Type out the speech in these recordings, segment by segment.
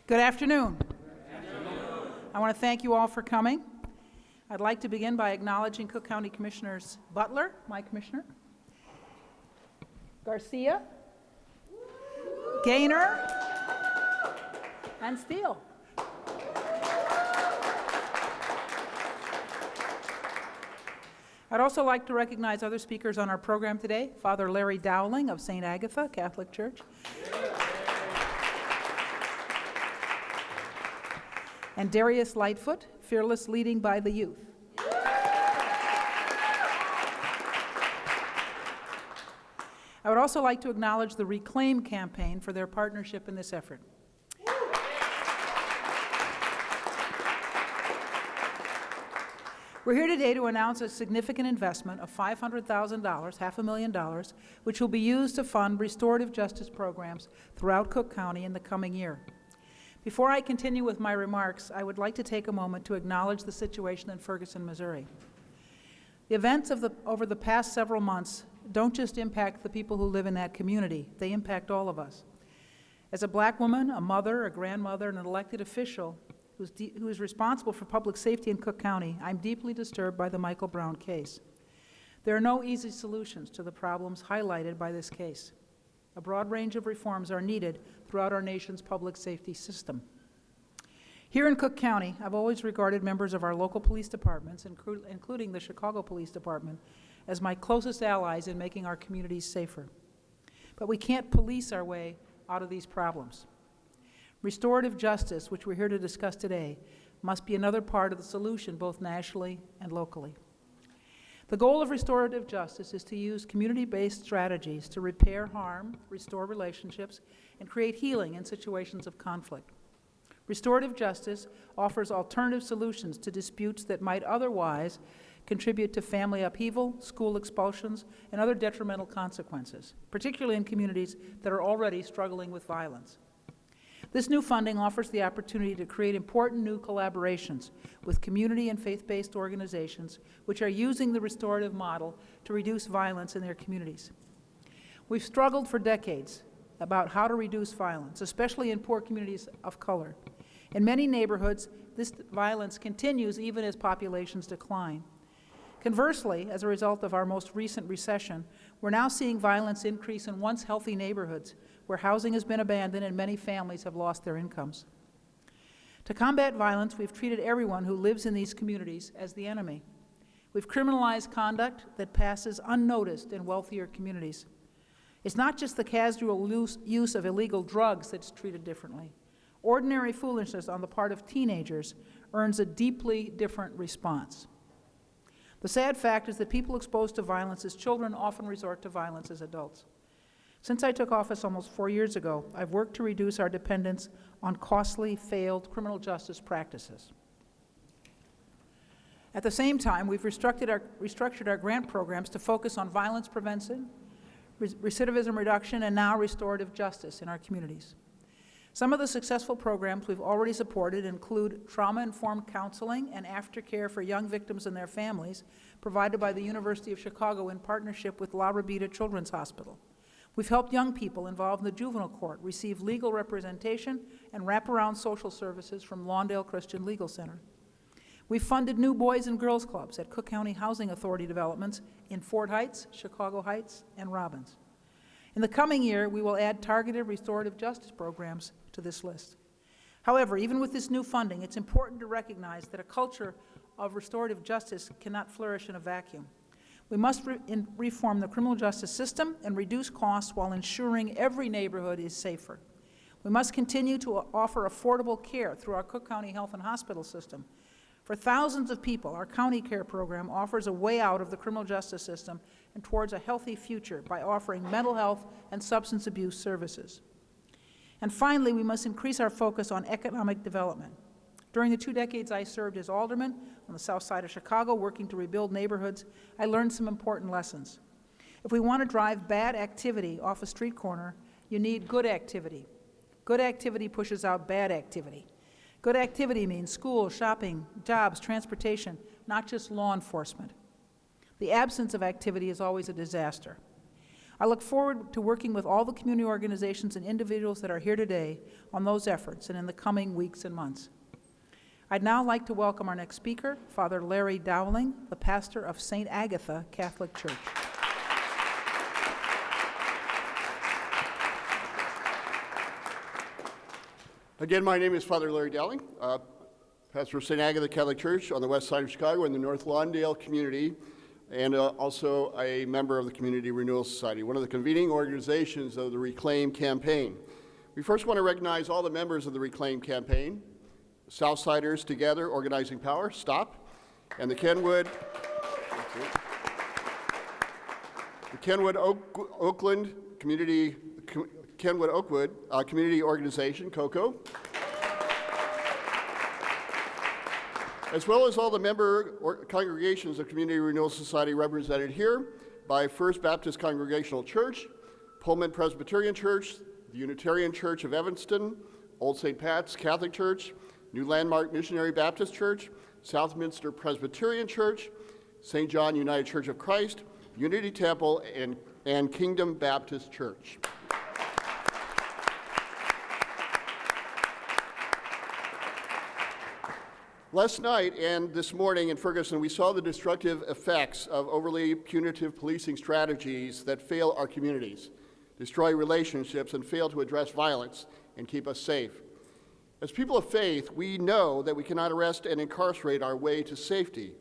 Good afternoon. I want to thank you all for coming. I'd like to begin by acknowledging Cook County Commissioners Butler, my commissioner, Garcia, Gainer, and Steele. I'd also like to recognize other speakers on our program today. Father Larry Dowling of St. Agatha Catholic Church. And Darrius Lightfoot, Fearless Leading by the Youth. I would also like to acknowledge the Reclaim campaign for their partnership in this effort. We're here today to announce a significant investment of $500,000, $500,000, which will be used to fund restorative justice programs throughout Cook County in the coming year. Before I continue with my remarks, I would like to take a moment to acknowledge the situation in Ferguson, Missouri. The events over the past several months don't just impact the people who live in that community, they impact all of us. As a black woman, a mother, a grandmother, and an elected official who is responsible for public safety in Cook County, I'm deeply disturbed by the Michael Brown case. There are no easy solutions to the problems highlighted by this case. A broad range of reforms are needed throughout our nation's public safety system. Here in Cook County, I've always regarded members of our local police departments, including the Chicago Police Department, as my closest allies in making our communities safer. But we can't police our way out of these problems. Restorative justice, which we're here to discuss today, must be another part of the solution both nationally and locally. The goal of restorative justice is to use community-based strategies to repair harm, restore relationships, and create healing in situations of conflict. Restorative justice offers alternative solutions to disputes that might otherwise contribute to family upheaval, school expulsions, and other detrimental consequences, particularly in communities that are already struggling with violence. This new funding offers the opportunity to create important new collaborations with community and faith-based organizations which are using the restorative model to reduce violence in their communities. We've struggled for decades about how to reduce violence, especially in poor communities of color. In many neighborhoods, this violence continues even as populations decline. Conversely, as a result of our most recent recession, we're now seeing violence increase in once healthy neighborhoods where housing has been abandoned and many families have lost their incomes. To combat violence, we've treated everyone who lives in these communities as the enemy. We've criminalized conduct that passes unnoticed in wealthier communities. It's not just the casual use of illegal drugs that's treated differently. Ordinary foolishness on the part of teenagers earns a deeply different response. The sad fact is that people exposed to violence as children often resort to violence as adults. Since I took office almost 4 years ago, I've worked to reduce our dependence on costly, failed criminal justice practices. At the same time, we've restructured our grant programs to focus on violence prevention, recidivism reduction, and now restorative justice in our communities. Some of the successful programs we've already supported include trauma-informed counseling and aftercare for young victims and their families provided by the University of Chicago in partnership with La Rabida Children's Hospital. We've helped young people involved in the juvenile court receive legal representation and wraparound social services from Lawndale Christian Legal Center. We've funded new boys and girls clubs at Cook County Housing Authority developments in Fort Heights, Chicago Heights, and Robbins. In the coming year, we will add targeted restorative justice programs to this list. However, even with this new funding, it's important to recognize that a culture of restorative justice cannot flourish in a vacuum. We must reform the criminal justice system and reduce costs while ensuring every neighborhood is safer. We must continue to offer affordable care through our Cook County Health and Hospital system. For thousands of people, our county care program offers a way out of the criminal justice system and towards a healthy future by offering mental health and substance abuse services. And finally, we must increase our focus on economic development. During the 2 decades I served as alderman on the south side of Chicago, working to rebuild neighborhoods, I learned some important lessons. If we want to drive bad activity off a street corner, you need good activity. Good activity pushes out bad activity. Good activity means school, shopping, jobs, transportation, not just law enforcement. The absence of activity is always a disaster. I look forward to working with all the community organizations and individuals that are here today on those efforts and in the coming weeks and months. I'd now like to welcome our next speaker, Father Larry Dowling, the pastor of St. Agatha Catholic Church. Again, my name is Father Larry Dowling, pastor of St. Agatha Catholic Church on the west side of Chicago in the North Lawndale community, and also a member of the Community Renewal Society, one of the convening organizations of the Reclaim campaign. We first want to recognize all the members of the Reclaim campaign, Southsiders Together, Organizing Power, STOP, and the Kenwood Oakwood Community Organization, COCO, as well as all the member congregations of Community Renewal Society represented here by First Baptist Congregational Church, Pullman Presbyterian Church, the Unitarian Church of Evanston, Old St. Pat's Catholic Church, New Landmark Missionary Baptist Church, Southminster Presbyterian Church, St. John United Church of Christ, Unity Temple, and Kingdom Baptist Church. Last night and this morning in Ferguson, we saw the destructive effects of overly punitive policing strategies that fail our communities, destroy relationships, and fail to address violence and keep us safe. As people of faith, we know that we cannot arrest and incarcerate our way to safety.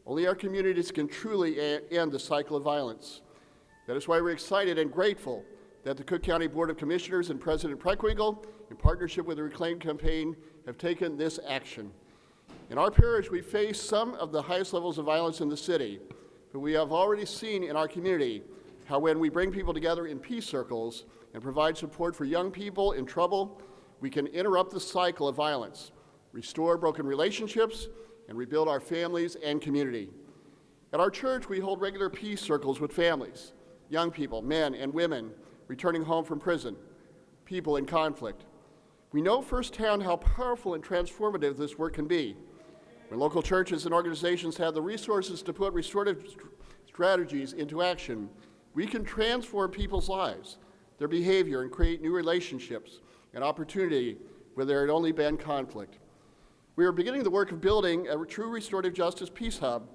Only our communities can truly end the cycle of violence. That is why we're excited and grateful that the Cook County Board of Commissioners and President Preckwinkle, in partnership with the Reclaim campaign, have taken this action. In our parish, we face some of the highest levels of violence in the city, but we have already seen in our community how when we bring people together in peace circles and provide support for young people in trouble, we can interrupt the cycle of violence, restore broken relationships, and rebuild our families and community. At our church, we hold regular peace circles with families, young people, men and women returning home from prison, people in conflict. We know firsthand how powerful and transformative this work can be. When local churches and organizations have the resources to put restorative strategies into action, we can transform people's lives, their behavior, and create new relationships and opportunity where there had only been conflict. We are beginning the work of building a true restorative justice peace hub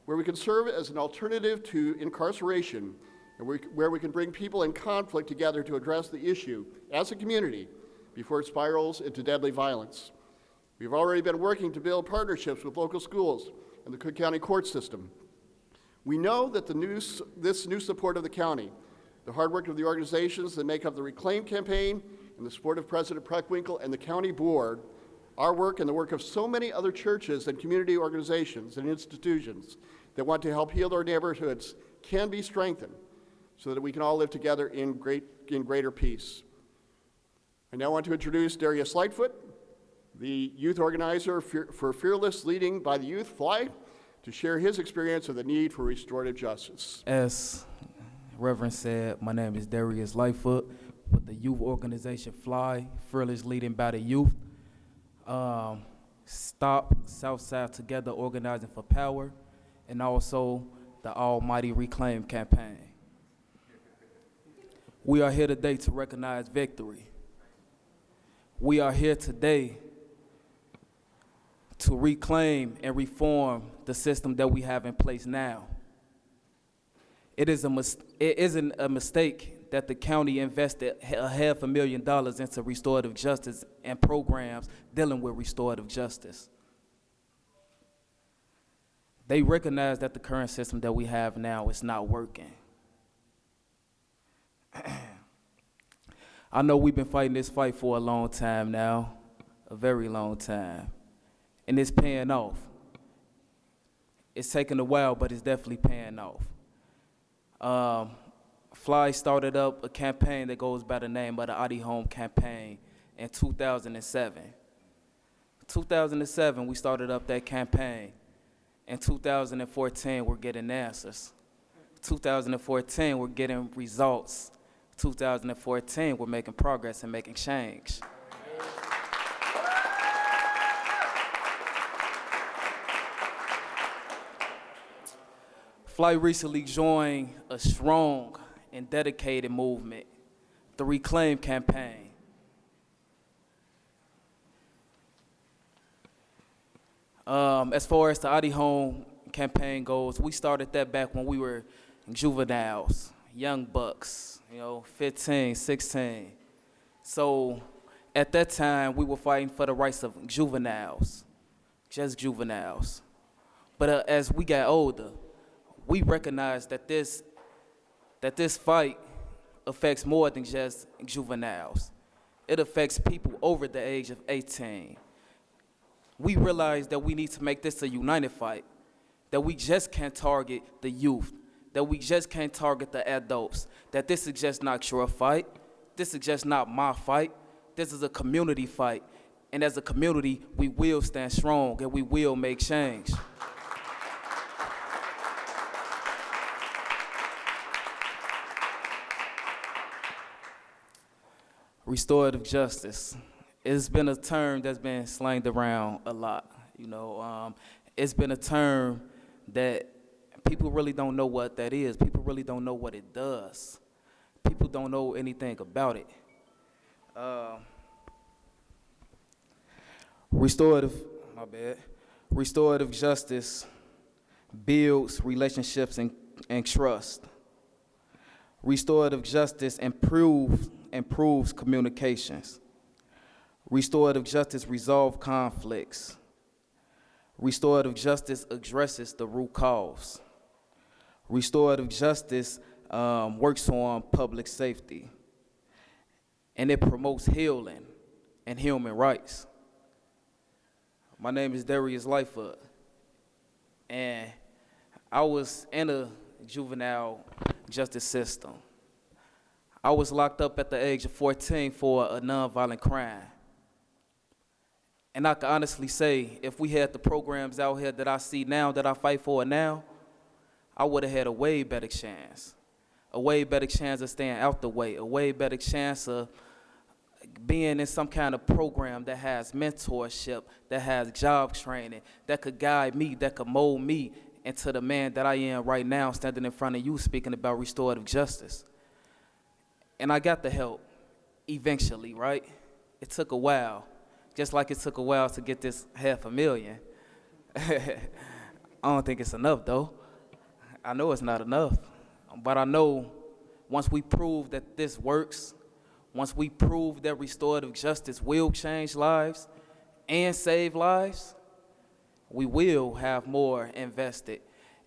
where we can serve as an alternative to incarceration and where we can bring people in conflict together to address the issue as a community before it spirals into deadly violence. We've already been working to build partnerships with local schools and the Cook County court system. We know that this new support of the county, the hard work of the organizations that make up the Reclaim campaign, and the support of President Preckwinkle and the county board, our work and the work of so many other churches and community organizations and institutions that want to help heal our neighborhoods can be strengthened so that we can all live together in greater peace. I now want to introduce Darrius Lightfoot, the youth organizer for Fearless Leading by the Youth, FLY, to share his experience of the need for restorative justice. As Reverend said, my name is Darrius Lightfoot with the youth organization FLY, Fearless Leading by the Youth. Stop Southside Together, Organizing for Power, and also the Almighty Reclaim campaign. We are here today to recognize victory. We are here today to reclaim and reform the system that we have in place now. It isn't a mistake that the county invested $500,000 into restorative justice and programs dealing with restorative justice. They recognize that the current system that we have now is not working. I know we've been fighting this fight for a long time now, a very long time, and it's paying off. It's taken a while, but it's definitely paying off. FLY started up a campaign that goes by the name of the Adi Home campaign in 2007. 2007, we started up that campaign. In 2014, we're getting answers. 2014, we're getting results. 2014, we're making progress and making change. FLY recently joined a strong and dedicated movement, the Reclaim campaign. As far as the Adi Home campaign goes, we started that back when we were juveniles, young bucks, 15, 16. So at that time, we were fighting for the rights of juveniles, just juveniles. But as we got older, we recognized that this fight affects more than just juveniles. It affects people over the age of 18. We realized that we need to make this a united fight, that we just can't target the youth, that we just can't target the adults, that this is just not your fight, this is just not my fight, this is a community fight, and as a community, we will stand strong and we will make change. Restorative justice. It's been a term that's been slanged around a lot. It's been a term that people really don't know what that is. People really don't know what it does. People don't know anything about it. Restorative justice builds relationships and trust. Restorative justice improves communications. Restorative justice resolves conflicts. Restorative justice addresses the root cause. Restorative justice works on public safety. And it promotes healing and human rights. My name is Darrius Lightfoot. And I was in a juvenile justice system. I was locked up at the age of 14 for a nonviolent crime. And I can honestly say, if we had the programs out here that I see now, that I fight for now, I would have had a way better chance. A way better chance of staying out the way. A way better chance of being in some kind of program that has mentorship, that has job training, that could guide me, that could mold me into the man that I am right now, standing in front of you speaking about restorative justice. And I got the help eventually, right? It took a while. Just like it took a while to get this $500,000. I don't think it's enough, though. I know it's not enough. But I know once we prove that this works, once we prove that restorative justice will change lives and save lives, we will have more invested.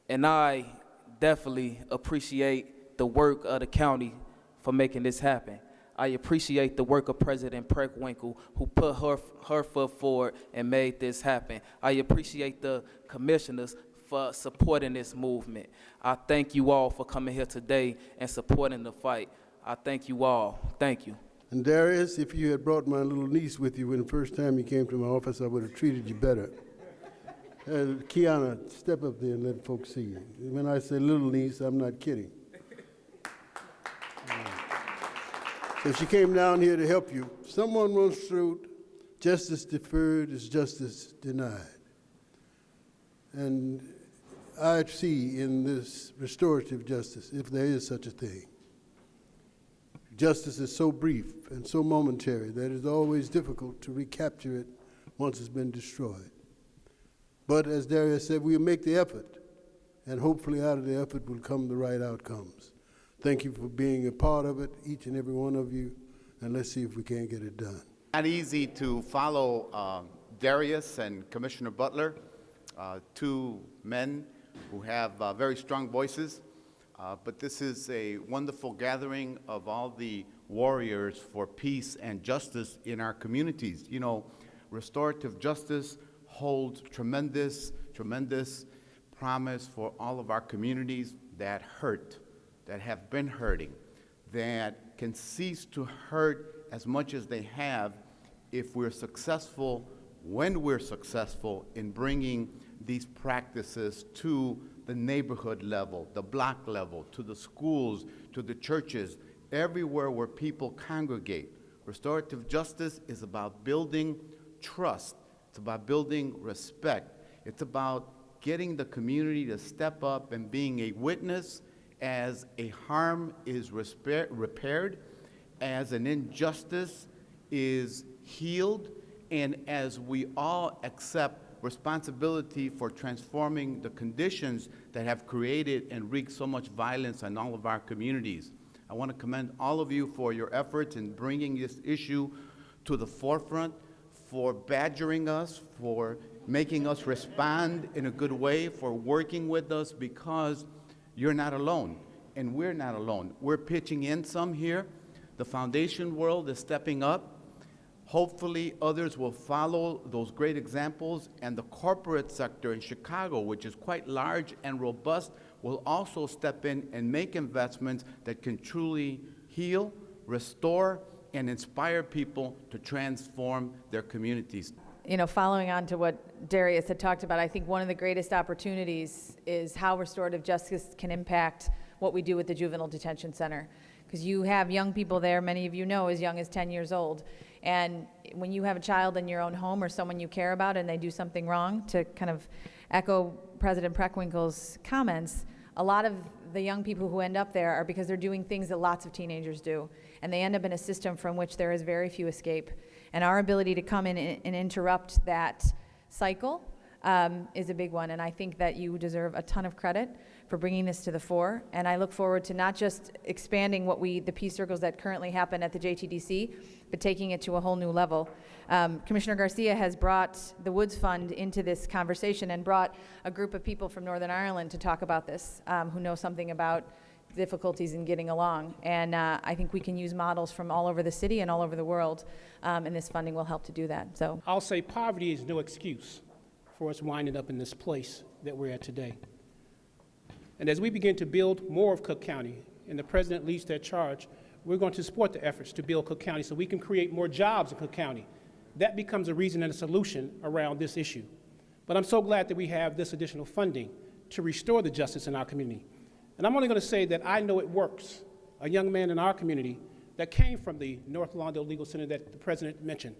And I definitely appreciate the work of the county for making this happen. I appreciate the work of President Preckwinkle, who put her foot forward and made this happen. I appreciate the commissioners for supporting this movement. I thank you all for coming here today and supporting the fight. I thank you all. Thank you. And Darrius, if you had brought my little niece with you when the first time you came to my office, I would have treated you better. Kiana, step up there and let folks see you. When I say little niece, I'm not kidding. So she came down here to help you. Someone once wrote, justice deferred is justice denied. And I see in this restorative justice, if there is such a thing, justice is so brief and so momentary that it's always difficult to recapture it once it's been destroyed. But as Darrius said, we'll make the effort, and hopefully out of the effort will come the right outcomes. Thank you for being a part of it, each and every one of you, and let's see if we can't get it done. Not easy to follow Darrius and Commissioner Butler, two men who have very strong voices, but this is a wonderful gathering of all the warriors for peace and justice in our communities. You know, restorative justice holds tremendous promise for all of our communities that hurt, that have been hurting, that can cease to hurt as much as they have if we're successful, when we're successful in bringing these practices to the neighborhood level, the block level, to the schools, to the churches, everywhere where people congregate. Restorative justice is about building trust. It's about building respect. It's about getting the community to step up and being a witness as a harm is repaired, as an injustice is healed, and as we all accept responsibility for transforming the conditions that have created and wreaked so much violence in all of our communities. I want to commend all of you for your efforts in bringing this issue to the forefront, for badgering us, for making us respond in a good way, for working with us, because you're not alone, and we're not alone. We're pitching in some here. The foundation world is stepping up. Hopefully, others will follow those great examples, and the corporate sector in Chicago, which is quite large and robust, will also step in and make investments that can truly heal, restore, and inspire people to transform their communities. You know, following on to what Darrius had talked about, I think one of the greatest opportunities is how restorative justice can impact what we do with the Juvenile Detention Center. Because you have young people there, many of you know, as young as 10 years old. And when you have a child in your own home or someone you care about and they do something wrong, to kind of echo President Preckwinkle's comments, a lot of the young people who end up there are because they're doing things that lots of teenagers do. And they end up in a system from which there is very few escape. And our ability to come in and interrupt that cycle is a big one. And I think that you deserve a ton of credit for bringing this to the fore. And I look forward to not just expanding the peace circles that currently happen at the JTDC, but taking it to a whole new level. Commissioner Garcia has brought the Woods Fund into this conversation and brought a group of people from Northern Ireland to talk about this, who know something about difficulties in getting along. And I think we can use models from all over the city and all over the world, and this funding will help to do that. So I'll say poverty is no excuse for us winding up in this place that we're at today. And as we begin to build more of Cook County, and the President leads that charge, we're going to support the efforts to build Cook County so we can create more jobs in Cook County. That becomes a reason and a solution around this issue. But I'm so glad that we have this additional funding to restore the justice in our community. And I'm only going to say that I know it works. A young man in our community that came from the North Lawndale Legal Center that the President mentioned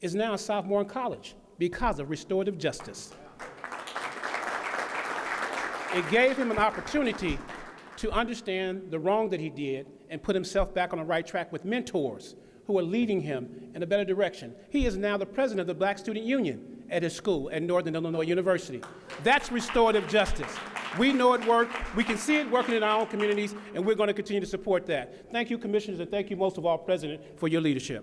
is now a sophomore in college because of restorative justice. It gave him an opportunity to understand the wrong that he did and put himself back on the right track with mentors who are leading him in a better direction. He is now the president of the Black Student Union at his school at Northern Illinois University. That's restorative justice. We know it works. We can see it working in our own communities, and we're going to continue to support that. Thank you, commissioners, and thank you most of all, President, for your leadership.